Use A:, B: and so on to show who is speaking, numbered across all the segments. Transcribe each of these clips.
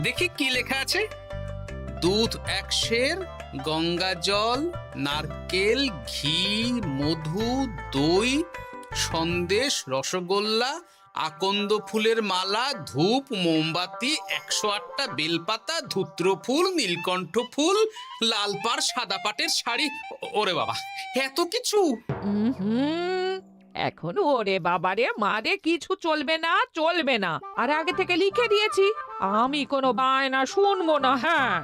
A: দেখি কি লেখা আছে। দুধ 1 সের, গঙ্গা জল, নারকেল, ঘি, মধু, দই, সন্দেশ, রসগোল্লা, আকন্দ ফুলের মালা, ধূপ, মোমবাতি, 108টা বেলপাতা, ধূত্র ফুল, নীলকণ্ঠ ফুল, লাল পাড়, সাদা পাটের শাড়ি। ওরে বাবা, এত কিছু!
B: হুম, এখন ওরে বাবারে মারে কিছু চলবে না, চলবে না। আর আগে থেকে লিখে দিয়েছি আমি কোনো বায়না শুনবো না। হ্যাঁ,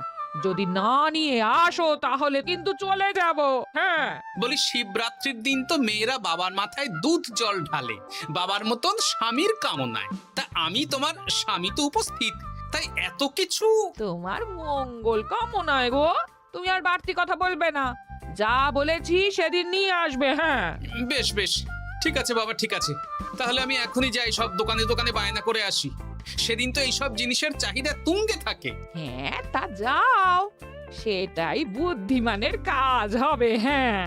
B: যদি না নিয়ে আসো তাহলে কিন্তু চলে যাব। হ্যাঁ,
A: বলি, শিবরাত্রির দিন তো মেয়েরা বাবার মাথায় দুধ জল ঢালে বাবার মতন স্বামীর কামনায়। তা আমি তোমার স্বামী তো উপস্থিত, তাই এত কিছু।
B: তোমার মঙ্গল কামনায় গো। তুমি আর বাড়তি কথা বলবে না, যা বলেছি সেদিন নিয়ে আসবে। হ্যাঁ,
A: বেশ বেশ, ঠিক আছে বাবা, ঠিক আছে। তাহলে আমি এখনই যাই, সব দোকানে দোকানে বায়না করে আসি। সেদিন তো এইসব জিনিসের চাহিদা তুঙ্গে থাকে।
B: হ্যাঁ, তা যাও, সেটাই বুদ্ধিমানের কাজ হবে। হ্যাঁ,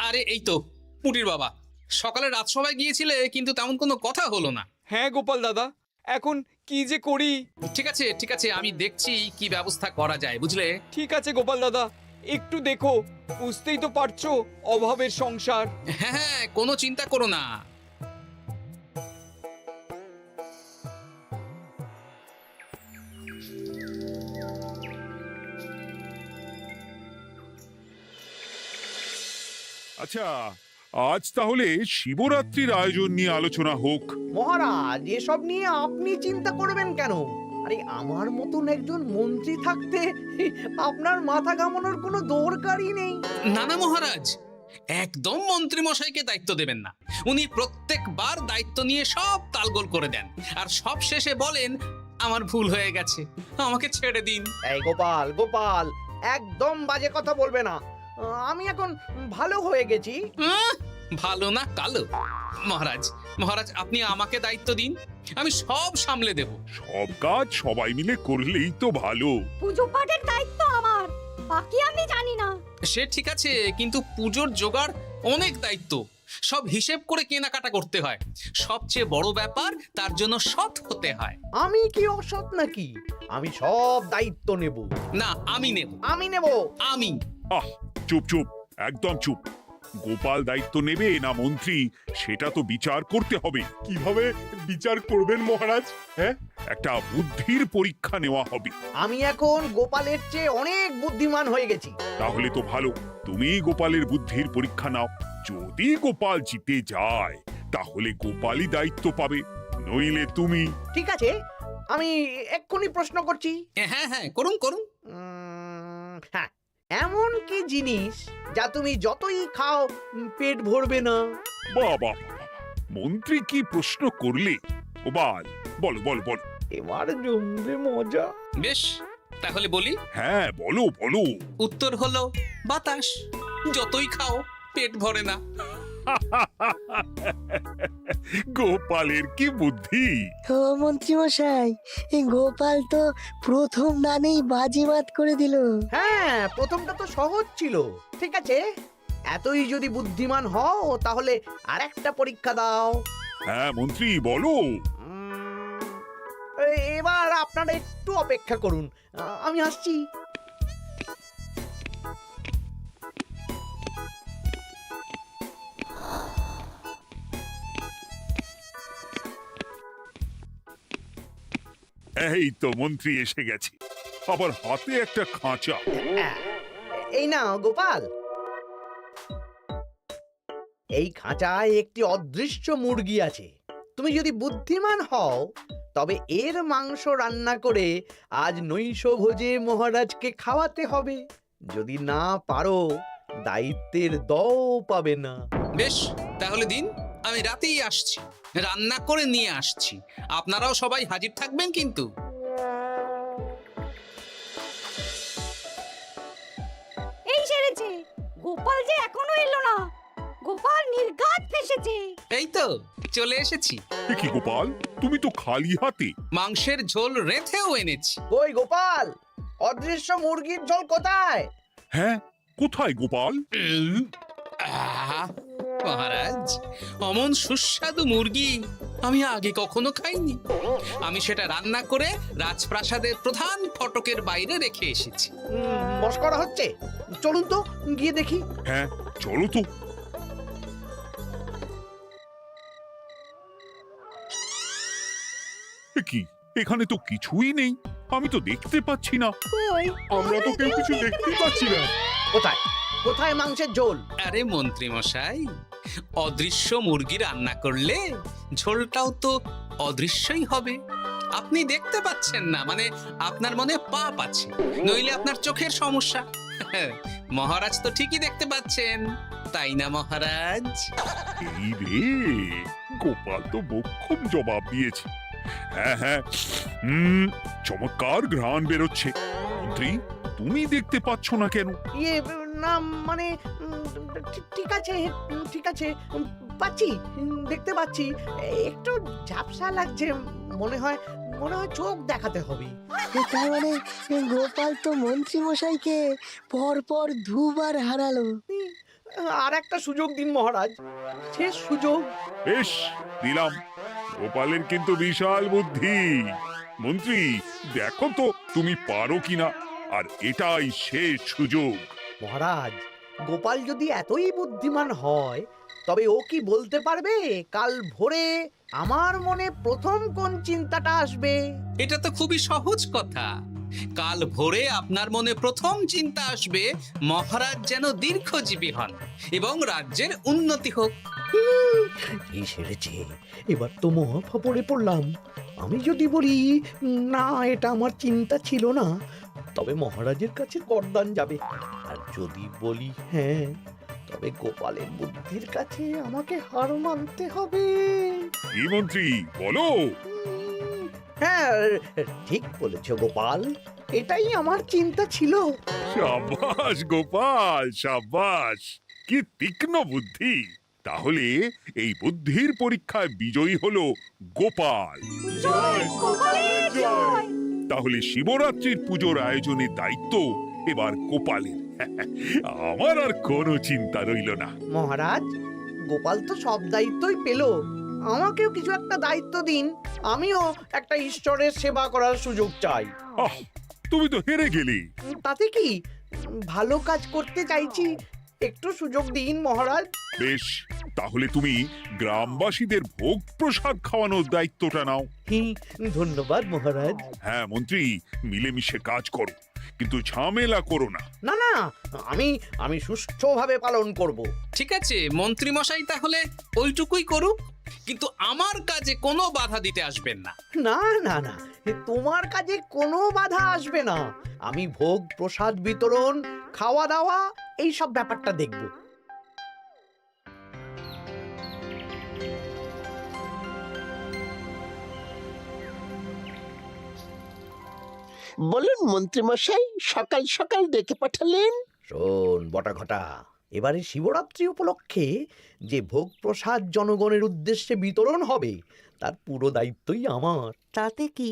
A: আরে এই তো পুটির বাবা, সকালে রাজসভায় গিয়েছিলে কিন্তু তেমন কোনো কথা হলো না।
C: হ্যাঁ গোপাল দাদা, এখন কি যে করি।
A: ঠিক আছে ঠিক আছে, আমি দেখছি কি ব্যবস্থা করা যায়, বুঝলে।
C: ঠিক আছে গোপাল দাদা, একটু দেখো, বুঝতেই তো পারছো অভাবের সংসার।
A: হ্যাঁ হ্যাঁ, কোনো চিন্তা করো না।
D: আচ্ছা, আজ তাহলে শিবরাত্রির আয়োজন নিয়ে আলোচনা হোক।
E: মহারাজ, এসব নিয়ে আপনি চিন্তা করবেন কেন? আরে আমার মতন একজন মন্ত্রী থাকতে আপনার মাথা ঘামানোর কোনো দরকারই নেই।
A: না না মহারাজ, একদম মন্ত্রী মশাইকে দায়িত্ব দেবেন না। উনি প্রত্যেকবার দায়িত্ব নিয়ে সব তালগোল করে দেন, আর সব শেষে বলেন আমার ভুল হয়ে গেছে, আমাকে ছেড়ে দিন।
E: এই গোপাল গোপাল, একদম বাজে কথা বলবে না। আমি এখন ভালো হয়ে গেছি।
A: ভালো না কালো? মহারাজ মহারাজ, আপনি আমাকে দায়িত্ব দিন, আমি সব সামলে দেব।
D: সব কাজ সবাই মিলে করলেই তো ভালো।
F: পুজো পাঠের দায়িত্ব আমার, বাকি আমি জানি না।
A: সে ঠিক আছে, কিন্তু পুজোর জোগাড় অনেক দায়িত্ব, সব হিসেব করে কেনাকাটা করতে হয়। সবচেয়ে বড় ব্যাপার, তার জন্য সৎ হতে হয়।
E: আমি কি অসৎ নাকি? আমি সব দায়িত্ব নেব।
A: না, আমি নেব।
E: আমি নেব।
A: আমি।
D: আহ, চুপ চুপ, একদম চুপ। গোপাল দায়িত্ব নেবে না মন্ত্রী, সেটা তো বিচার করতে হবে।
G: কিভাবে বিচার করবেন মহারাজ? হ্যাঁ,
D: একটা বুদ্ধির পরীক্ষা নেওয়া হবে।
E: আমি এখন গোপালের চেয়ে অনেক বুদ্ধিমান হয়ে গেছি।
D: তাহলে তো ভালো, তুমি গোপালের বুদ্ধির পরীক্ষা নাও। যদি গোপাল জিতে যায় তাহলে গোপালই দায়িত্ব পাবে, নইলে তুমি।
E: ঠিক আছে, আমি এক্ষুনি প্রশ্ন করছি।
A: হ্যাঁ হ্যাঁ, করুন করুন।
E: হ্যাঁ, এমন কি জিনিস যা তুমি যতই খাও পেট ভরবে না?
D: বাবা, মন্ত্রী কি প্রশ্ন করলে! গোপাল, বলো বলো বলো।
E: এবার জমবে মজা।
A: বেশ, তাহলে বলি।
D: হ্যাঁ, বলো বলো।
A: উত্তর হলো বাতাস। যতই খাও পেট ভরে না।
D: গোপালের কি বুদ্ধি!
H: ও মন্ত্রী মশাই, এই গোপাল তো প্রথম দানেই বাজিমাত করে দিল।
E: হ্যাঁ, প্রথমটা তো সহজ ছিল। ঠিক আছে, এতই যদি বুদ্ধিমান হও তাহলে আরেকটা পরীক্ষা দাও।
D: হ্যাঁ মন্ত্রী, বলো।
E: এবার আপনারা একটু অপেক্ষা করুন, আমি আসছি।
D: এই তো মন্ত্রী এসে গেছে, আবার হাতে একটা খাঁচা।
E: এই নাও গোপাল, এই খাঁচায় একটি অদৃশ্য মুরগি আছে। তুমি যদি বুদ্ধিমান হও তবে এর মাংস রান্না করে আজ নৈশভোজে মহারাজকে খাওয়াতে হবে। যদি না পারো, দায়িত্বের দও পাবে না।
A: বেশ, তাহলে দিন, আমি রাতেই আসছি, রান্না করে নিয়ে আসছি। আপনারাও সবাই হাজির থাকবেন কিন্তু।
F: এই সেরেছে, গোপাল যে এখনো এলো না। গোপাল নির্ঘাত ফেসেছে।
A: এই তো চলে এসেছি।
D: এ কি গোপাল, তুমি তো খালি হাতে।
A: মাংসের ঝোল রেঁধেও এনেছি।
E: কই গোপাল, অদৃশ্য মুরগির ঝোল কোথায়?
D: হ্যাঁ, কোথায় গোপাল?
A: আহ, মহারাজ, অমন সুস্বাদু মুরগি আমি আগে কখনো খাইনি। আমি সেটা রান্না করে রাজপ্রাসাদের প্রধান ফটকের বাইরে রেখে এসেছি।
E: মস্করা হচ্ছে, চলুন তো গিয়ে দেখি।
D: হ্যাঁ চলো তো। এ কি, এখানে তো কিছুই নেই, আমি তো দেখতে পাচ্ছি না।
G: আমরা তো কেউ কিছু দেখতেই পাচ্ছি না।
E: কোথায় কোথায় মাংসের ঝোল?
A: আরে মন্ত্রী মশাই, অদৃশ্য মুরগি রান্না করলে ঝোলটাও তো অদৃশ্যই হবে। আপনি দেখতে পাচ্ছেন না, মানে আপনার মনে পাপ আছে, নইলে আপনার চোখের সমস্যা। মহারাজ তো ঠিকই দেখতে পাচ্ছেন, তাই না মহারাজ?
D: এই রে, গোপাল তো মোক্ষম জবাব দিয়েছে। হ্যাঁ হ্যাঁ, চমৎকার ঘ্রাণ বেরোচ্ছে। মন্ত্রী, তুমি দেখতে পাচ্ছ না কেন?
E: ইয়ে না মানে ঠিক আছে ঠিক আছে, পাচ্ছি, দেখতে পাচ্ছি। একটু ঝাপসা লাগছে, মনে হয় চোখ দেখাতে হবে।
H: তার মানে গোপাল তো মন্ত্রী মশাইকে পর পর দুবার হারালো।
E: আর একটা সুযোগ দিন মহারাজ, শেষ সুযোগ।
D: বেশ, দিলাম। গোপালের কিন্তু বিশাল বুদ্ধি। মন্ত্রী, দেখো তো তুমি পারো কিনা, আর এটাই শেষ সুযোগ।
E: মহারাজ, গোপাল যদি এতই বুদ্ধিমান হয়, তবে ও কি বলতে পারবে কাল ভোরে আমার মনে প্রথম কোন চিন্তাটা আসবে?
A: এটা তো খুবই সহজ কথা। কাল ভোরে আপনার মনে প্রথম চিন্তা আসবে মহারাজ যেন দীর্ঘজীবী হন এবং রাজ্যের উন্নতি হোক।
E: এই সেরেছে, এবার তো মহা ফাপড়ে পড়লাম। আমি যদি বলি না, এটা আমার চিন্তা ছিল না, তবে মহারাজের কাছে করদান যাবে। আর যদি বলি হ্যাঁ, তবে গোপালের বুদ্ধির কাছে আমাকে হার মানতে হবে।
D: কি মন্ত্রী, বলো।
E: হ্যাঁ, ঠিক বলেছ গোপাল, এটাই আমার চিন্তা ছিল।
D: সাবাস গোপাল, সাবাস, কি তীক্ষ্ণ বুদ্ধি। তাহলে এই বুদ্ধির পরীক্ষায় বিজয়ী হলো গোপাল।
F: জয় গোপালের জয়।
D: তাহলে শিবরাত্রির পুজোর আয়োজনের দায়িত্ব এবার গোপালের। আমার আর কোনো চিন্তা রইল না।
E: মহারাজ, গোপাল তো সব দায়িত্বই পেল, আমাকেও কিছু একটা দায়িত্ব দিন। আমিও একটা ঈশ্বরের সেবা করার সুযোগ চাই।
D: আহ, তুমি তো হেরে গেলে।
E: তাতে কি, ভালো কাজ করতে চাইছি, একটু সুযোগ দিন মহারাজ।
D: বেশ, তাহলে তুমি গ্রামবাসীদের ভোগ প্রসাদ খাওয়ানোর দায়িত্বটা নাও।
E: ধন্যবাদ মহারাজ।
D: হ্যাঁ মন্ত্রী, মিলেমিশে কাজ করো, কিন্তু ঝামেলা করো না।
E: না না, আমি সুষ্ঠুভাবে পালন করব।
A: ঠিক আছে মন্ত্রী মশাই, তাহলে ওইটুকুই করুক, কিন্তু আমার কাজে কোনো বাধা দিতে আসবেন না।
E: না না না, তোমার কাজে কোনো বাধা আসবে না। আমি ভোগ প্রসাদ বিতরণ, খাওয়া দাওয়া, এই সব ব্যাপারটা দেখব।
I: বলুন মন্ত্রীমশাই, সকাল সকাল ডেকে পাঠালেন।
E: শোন বটাঘটা, এবারে শিবরাত্রি উপলক্ষে যে ভোগ প্রসাদ জনগণের উদ্দেশ্যে বিতরণ হবে, তার পুরো দায়িত্বই আমার।
J: তাতে কি,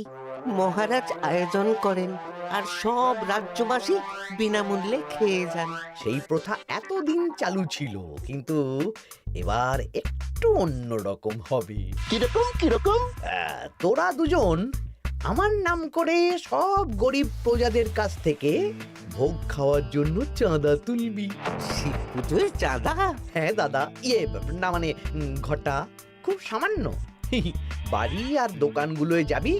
J: মহারাজ আয়োজন করেন আর সব রাজ্যবাসী বিনামূল্যে খেয়ে যান।
E: সেই প্রথা এতদিন চালু ছিল, কিন্তু এবার একটু অন্যরকম হবে।
I: কিরকম কিরকম?
E: তোরা দুজন আমার নাম করে সব গরিব প্রজাদের কাছ থেকে ভোগ খাওয়ার জন্য চাঁদা তুলবি।
J: শিব পুজোয় চাঁদা?
E: হ্যাঁ দাদা, ইয়ে না মানে ঘটা, খুব সামান্য। বাড়ি আর দোকানগুলোয় যাবি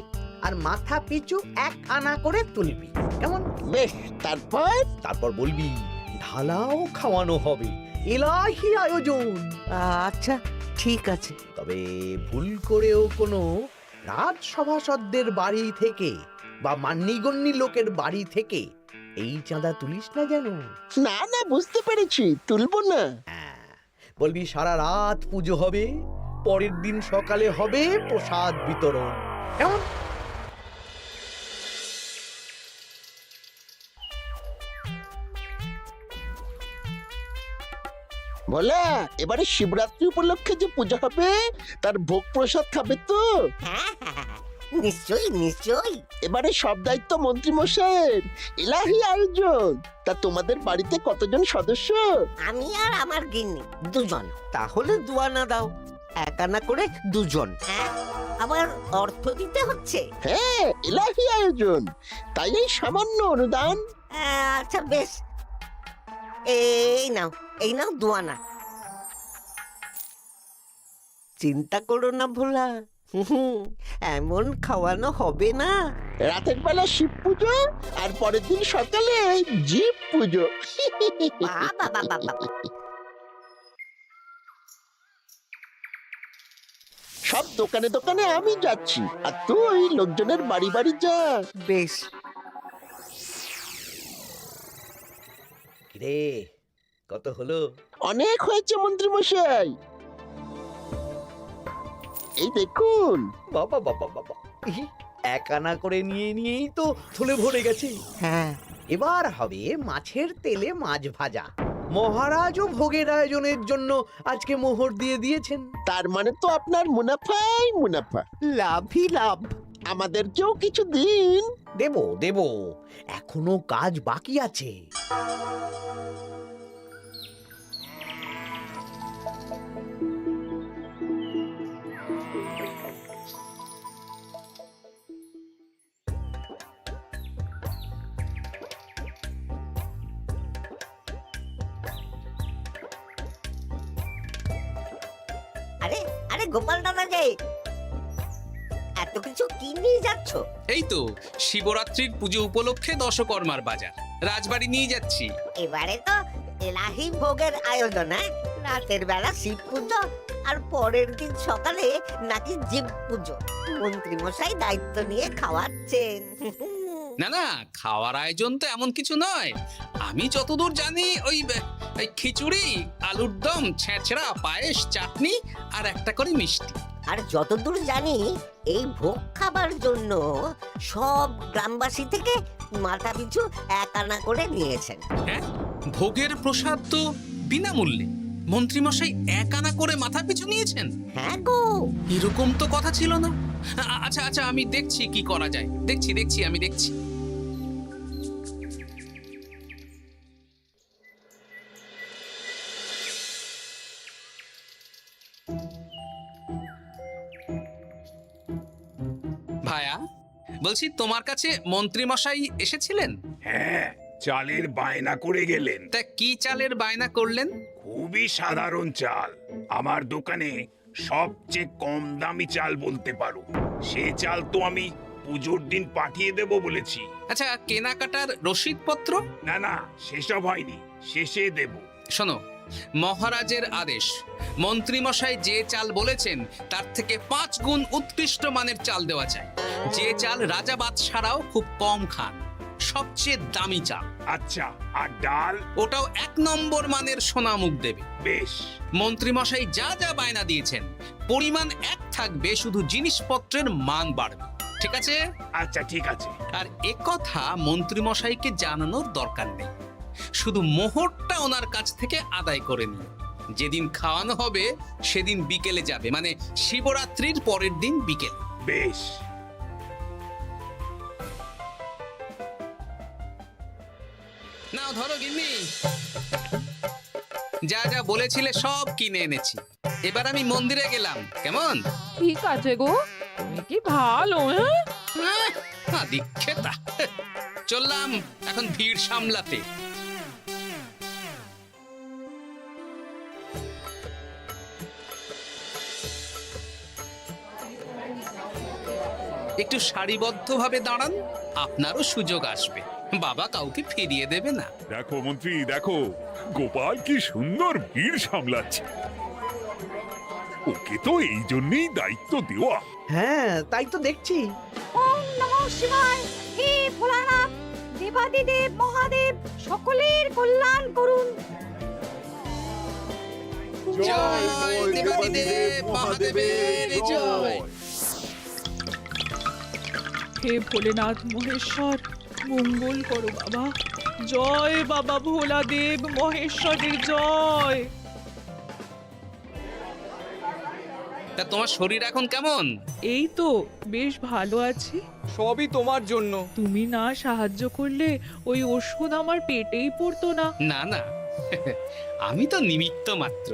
E: আর মাথা পিছু 1 আনা করে তুলবি, কেমন?
I: বেশ,
E: তারপর বলবি ঢালাও খাওয়ানো হবে, এলাহি আয়োজন।
J: আচ্ছা ঠিক আছে।
E: তবে ভুল করেও কোনো রাজসভাসদদের বাড়ি থেকে বা মান্যিগণ্যি লোকের বাড়ি থেকে এই চাঁদা তুলিস না যেন।
I: না না, বুঝতে পেরেছি, তুলবো না।
E: বলবি সারা রাত পুজো হবে, পরের দিন সকালে হবে প্রসাদ বিতরণ, কেমন?
I: বলা, এবারে শিবরাত্রি উপলক্ষে যে পূজা হবে তার ভোগ প্রসাদ খাবে তো?
J: নিশ্চয়ই নিশ্চয়ই।
I: এবারে সব দায়িত্ব মন্ত্রী মশাইয়ের। এলাহি আয়োজন। তা তোমাদের বাড়িতে কতজন সদস্য?
J: আমি আর আমার গিন্নি দুজন। তাহলে দুয়ানা দাও, এক আনা করে দুজন। হ্যাঁ, আবার অর্থ দিতে হচ্ছে।
I: হ্যাঁ, এলাহি আয়োজন, তাই এই সামান্য অনুদান।
J: আচ্ছা বেশ, এই নাও দুয়ানা। চিন্তা করো না ভোলা, এমন খাওয়ানো হবে না।
I: রাতের বেলা শিব পুজো আর পরের দিন সকালে জীব পুজো।
J: বাবা বাবা বাবা,
I: সব দোকানে দোকানে আমি যাচ্ছি, আর তুই লোকজনের বাড়ি বাড়ি যা।
J: বেশ।
E: রে কত হলো?
I: অনেক হয়েছে মন্ত্রী মশাই, এই দেখুন।
E: বাবা বাবা বাবা, এক আনা করে নিয়েই তো থলে ভরে গেছে।
J: হ্যাঁ,
E: এবার হবে মাছের তেলে মাছ ভাজা। মহারাজও ভোগের আয়োজনের জন্য আজকে মোহর দিয়ে দিয়েছেন।
I: তার মানে তো আপনার মুনাফাই মুনাফা, লাভই লাভ। আমাদেরকেও কিছু দিন।
E: দেব দেব, এখনো কাজ বাকি আছে।
J: আরে আরে গোপাল দাদা যে, এত কিছু কি নিয়ে যাচ্ছ?
A: এই তো শিবরাত্রির পুজো উপলক্ষে দশকর্মার বাজার রাজবাড়ি নিয়ে যাচ্ছি।
J: এবারে তো এলাহি ভোগের আয়োজন। রাতের বেলা শিব পুজো আর পরের দিন সকালে নাকি জীব পুজো। মন্ত্রী মশাই দায়িত্ব নিয়ে খাওয়াচ্ছেন।
A: না না, খাওয়ার আয়োজন তো এমন কিছু নয়। আমি যতদূর জানি ওই খিচুড়ি, আলুর দম, ছেঁচড়া, পায়েস, চাটনি আর একটা করে মিষ্টি।
J: আর যতদূর জানি এই ভোগ খাবার জন্য সব গ্রামবাসী থেকে মাথা পিছু এক আনা করে নিয়েছেন।
A: হ্যাঁ, ভোগের প্রসাদ তো বিনামূল্যে। মন্ত্রীমশাই এক আনা করে মাথা পিছু নিয়েছেন?
J: হ্যাঁ গো,
A: এরকম তো কথা ছিল না। আচ্ছা আচ্ছা, আমি দেখছি কি করা যায়। দেখছি আমি দেখছি। ভায়া, বলছি তোমার কাছে মন্ত্রীমশাই এসেছিলেন?
G: হ্যাঁ, চালের বায়না করে গেলেন।
A: তা কি চালের বায়না করলেন?
G: খুবই সাধারণ চাল, আমার দোকানে সবচেয়ে কম দামি চাল বলতে পারো। সে চাল তো আমি পুজোর দিন পাঠিয়ে দেব বলেছি।
A: আচ্ছা, কেনাকাটার রসিদপত্র?
G: না না, সেসব হয়নি, শেষে দেব।
A: শোনো, মহারাজের আদেশ, মন্ত্রীমশাই যে চাল বলেছেন তার থেকে 5 গুণ উৎকৃষ্ট মানের চাল দেওয়া চাই। যে চাল রাজা বাদশারাও খুব কম খান, সবচেয়ে দামি চাল।
G: আচ্ছা, আর ডাল?
A: ওটাও 1 নম্বর মানের সোনামুখ দেবে।
G: বেশ।
A: মন্ত্রীমশাই যা যা বায়না দিয়েছেন পরিমাণ এক থাকবে, শুধু জিনিসপত্রের মান বাড়বে। ঠিক আছে?
G: আচ্ছা ঠিক আছে।
A: আর একথা মন্ত্রীমশাইকে জানানোর দরকার নেই, শুধু মোহরটা ওনার কাছ থেকে আদায় করে নিও। যেদিন খাওয়ানো হবে সেদিন বিকেলে যাবে, মানে শিবরাত্রির পরের দিন বিকেল।
G: বেশ।
A: নাও ধরো গিন্নি, যা যা বলেছিলে সব কিনে এনেছি। এবার আমি মন্দিরে গেলাম, কেমন?
B: ঠিক আছে গো, তুমি কি ভালো।
A: দীক্ষেতা, চললাম এখন ভিড় সামলাতে। একটু সারিবদ্ধভাবে দাঁড়ান, আপনারও সুযোগ আসবে। বাবা কাউকে ফিরিয়ে দেবে না।
D: দেখো মন্ত্রী, দেখো গোপাল কি সুন্দর ভিড় সামলাচ্ছে। ওকে তো এই জন্যই দায়িত্ব দেওয়া।
E: হ্যাঁ, তাই তো দেখছি।
F: ওম নমঃ শিবায়। হে ভোলানাথ, দেবাদিদেব মহাদেব সকলের কল্যাণ করুন।
A: জয় দেবাদিদেব মহাদেবের জয়।
B: হে ভোলেনাথ মহেশ্বর, মঙ্গল করো বাবা। জয় বাবা ভোলাদেব মহেশ্বরের জয়।
A: তা তোমার শরীর এখন কেমন?
B: এই তো বেশ ভালো আছি।
C: সবই তোমার জন্য।
B: তুমি না সাহায্য করলে ওই ওষুধ আমার পেটেই পড়তো না।
A: না না, আমি তো নিমিত্ত মাত্র,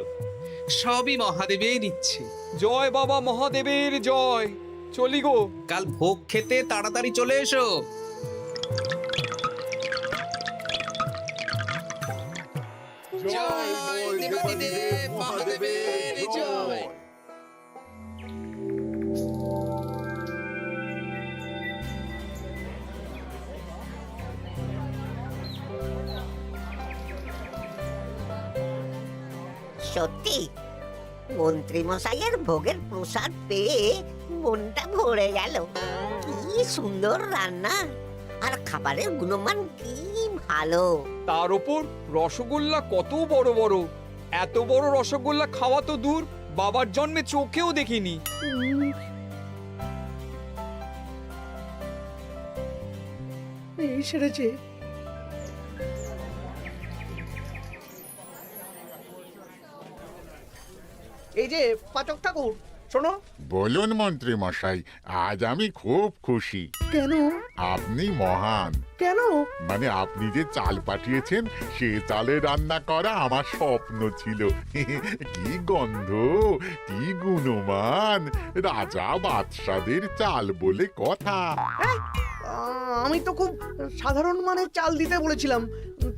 A: সবই মহাদেবের ইচ্ছে।
C: জয় বাবা মহাদেবের জয়। চলি গো।
A: কাল ভোগ খেতে তাড়াতাড়ি চলে এসো। জয় দেবাদিদেব মহাদেবের জয়।
J: সত্যি মন্ত্রী মশাইয়ের ভোগের প্রসাদ পেয়ে মনটা ভরে গেল। কি সুন্দর রান্না, আর খাবারের গুণমান কি ভালো।
C: তার ওপর রসগোল্লা কত বড় বড়। এত বড় রসগোল্লা খাওয়া তো দূর, বাবার জন্মে চোখেও দেখিনি।
E: এই সেরেছে। এই যে পাচক ঠাকুর, শোনো।
K: বলুন মন্ত্রী মশাই, আজ আমি খুব খুশি।
E: কেন?
K: আপনি মহান।
E: কেন?
K: মানে আপনি যে চাল পাঠিয়েছেন সে চালে রান্না করা আমার স্বপ্ন ছিল। কি গন্ধ, কি গুণমান, রাজা বাদশাদের চাল বলে কথা।
E: আমি তো খুব সাধারণ মানের চাল দিতে বলেছিলাম,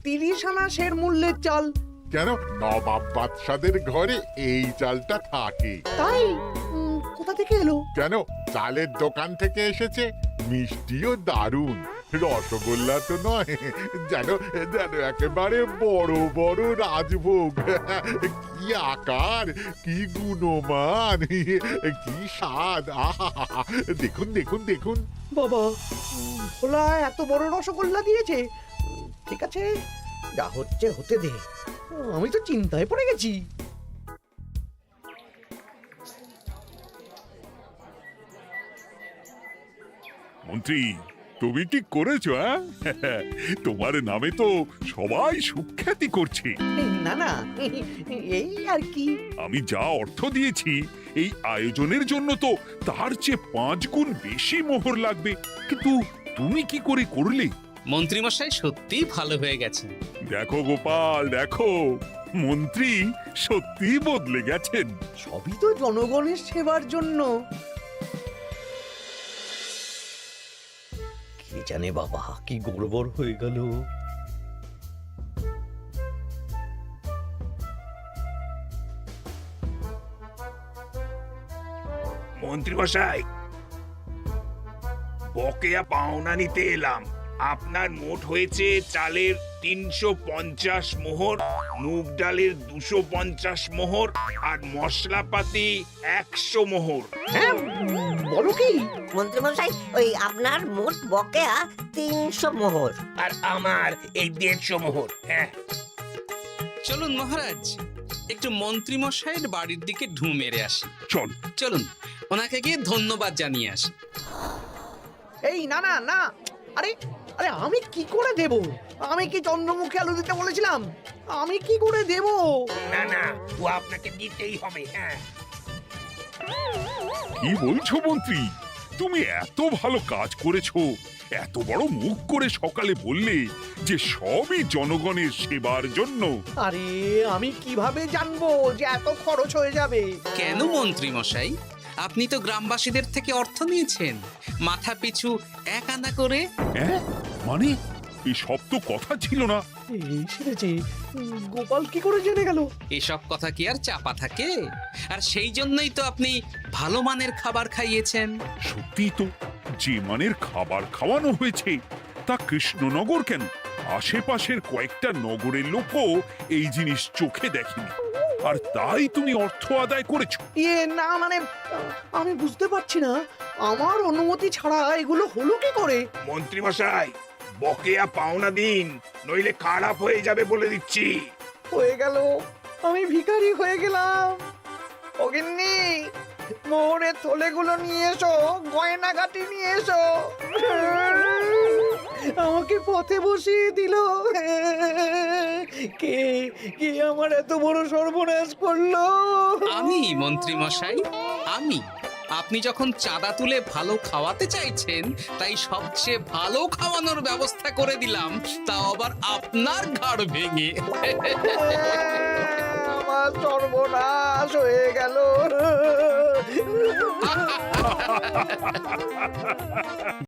E: 30 আনা সের মূল্যের চাল।
K: কেন, নবাব বাদশাদের ঘরে এই চালটা থাকে।
E: তাই? কোথা থেকে এলো?
K: কেন, চালের দোকান থেকে এসেছে। মিষ্টিও দারুণ, রসগোল্লা তো নয়, যেন যেন একেবারে বড় বড় রাজভোগ। কি আকার, কি গুণমান, কি স্বাদ। আহা, দেখুন দেখুন দেখুন।
E: বাবা, ভোলা এত বড় রসগোল্লা দিয়েছে। ঠিক আছে, যা হচ্ছে হতে দে। আমি তো চিন্তায় পড়ে গেছি।
D: মন্ত্রী, তুমি কি করেছো? তোমার নামে তো সবাই সুখ্যাতি করছে।
E: না না, এই আর কি।
D: আমি যা অর্থ দিয়েছি এই আয়োজনের জন্য তো তার চেয়ে 5 গুণ বেশি মোহর লাগবে, কিন্তু তুমি কি করে করলে?
A: মন্ত্রীমশাই সত্যিই ভালো হয়ে গেছেন।
D: দেখো গোপাল, দেখো মন্ত্রী সত্যি বদলে গেছেন।
E: সবই তো জনগণের সেবার জন্য। কে জানে বাবা, কি গড়বড় হয়ে গেল।
G: মন্ত্রী মশাই, বকেয়া পাওনা নিতে এলাম। আপনার মোট হয়েছে চালের 350 মোহর, মুগ ডালের 250 মোহর, আর মশলাপাতি 100 মোহর।
E: হ্যাঁ, বলো কি?
J: মন্ত্রী মশাই, ওই আপনার মোট বকেয়া 300 মোহর।
G: আর আমার এই 150 মোহর। হ্যাঁ,
A: চলুন মহারাজ, একটু মন্ত্রীমশাইয়ের বাড়ির দিকে ঢু মেরে আসি।
D: চল।
A: চলুন, ওনাকে গিয়ে ধন্যবাদ জানিয়ে আসি।
E: এই না না না, আরে আরে আমি কি করে দেব? আমি কি চন্দ্রমুখী আলু দিতে বলেছিলাম? আমি কি করে দেব?
G: না না, ও আপনাকে দিতেই হবে। হ্যাঁ,
D: কি বলছো মন্ত্রী? তুমি এত ভালো কাজ করেছো, এত বড় মুখ করে সকালে বললে যে সবই জনগণের সেবার জন্য।
E: আরে আমি কিভাবে জানবো যে এত খরচ হয়ে যাবে?
A: কেন মন্ত্রীমশাই, আপনি তো গ্রামবাসীদের থেকে অর্থ নিয়েছেন, মাথা পিছু 1 আনা করে।
D: মানে এসব তো কথা ছিল না।
E: এই সেরেছে, গোপাল কি করে জেনে গেল?
A: এসব কথা কি আর চাপা থাকে? আর সেই জন্যই তো আপনি ভালো মানের খাবার খাইয়েছেন।
D: সত্যি তো, যে মানের খাবার খাওয়ানো হয়েছে তা কৃষ্ণনগর কেন, আশেপাশের কয়েকটা নগরের লোকও এই জিনিস চোখে দেখেনি, আর তাই তুমি অর্থ আদায় করেছো।
E: না মানে, আমি বুঝতে পারছি না, আমার অনুমতি ছাড়া এগুলো হলো কি করে?
G: মন্ত্রী মশাই, বকেয়া পাওনা দিন, নইলে খারাপ হয়ে যাবে বলে দিচ্ছি।
E: হয়ে গেল, আমি ভিখারি হয়ে গেলাম। অগিন্নি, মোহরের থলেগুলো নিয়ে এসো, গয়নাগাটি নিয়ে এসো। আমাকে পথে বসিয়ে দিল। কে কে আমার এত বড় সর্বনাশ করলো?
A: আমি মন্ত্রীমশাই, আমি আপনি যখন চাঁদা তুলে ভালো খাওয়াতে চাইছেন, তাই সবচেয়ে ভালো খাওয়ানোর ব্যবস্থা করে দিলাম, তাও আবার আপনার ঘাড় ভেঙে।
E: আমার সর্বনাশ হয়ে গেল।